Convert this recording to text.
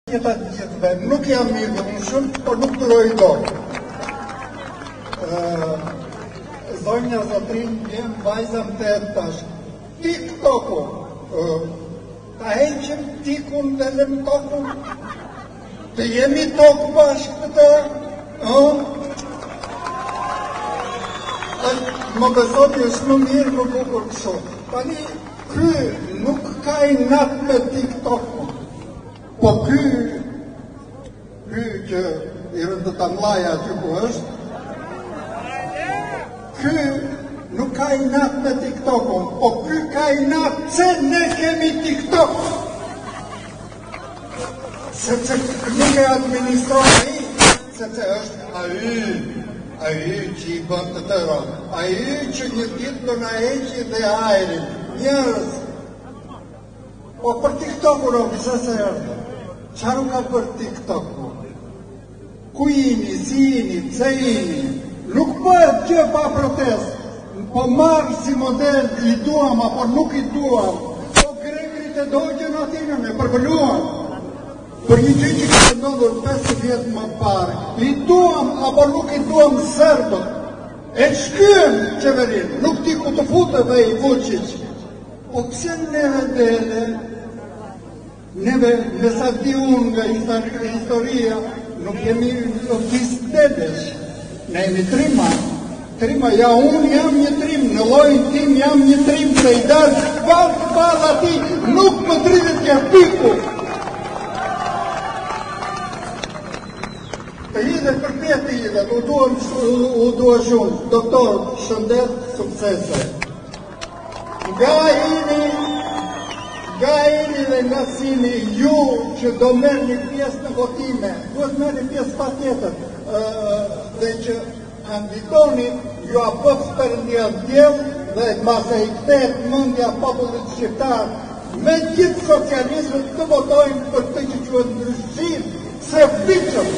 Jeta të gjithëve, nuk jam mirë unë shumë, por nuk duroj dorë. Zonja Zotrin, jem vajzëm të tash. TikTok-u, ta heqim tikun dhe lëm tokun, të jemi tokë bashkë të më besoni është më mirë më bukur kështu. Tani, ky nuk ka i natë me TikTok-u. Po ky që i rëndë të mlaja që ku është, ky nuk ka i natë me TikTok-un, po ky ka i natë që ne kemi TikTok. Sepse nuk e administrojnë ai, sepse është ai që i bën të tëra, ai që një ditë do na heqi dhe ajrin, njerëz. Po për TikTok-un o visa se erdhe. Qaru ka për TikTok-u? Ku jini, si jini, pse jini? Nuk bëhet gjë pa protest. Po marrë si model, i duam, apo nuk i duam. Po grekrit e dojgjën atinën, e përbëluam. Për një gjë që këtë ndodhur 5 vjetë më parë. I duam, apo nuk i duam serbët. E shkyen qeverin, nuk ti ku të fute dhe i Vučić. Po pse neve dele? Neve, me sa di unë nga historia, nuk jemi fisdedesh. Ne jemi trima. Trima, ja unë jam një trim, në lojnë tim jam një trim, se i dalë shpalë bala ti, nuk më dridhet kja piku. Të hidhe për pjetë hidhe, u duha shumë, doktor, shëndet, suksese. Nga jeni dhe nga sini ju që do merë një pjesë në votime, duhet merë një pjesë pa tjetër, dhe që kandidoni ju apëts për një djelë dhe mase i ktet mëndja popullit shqiptar, me gjithë socializmet të votojnë për të që quhet ndryshim, se fiqëm.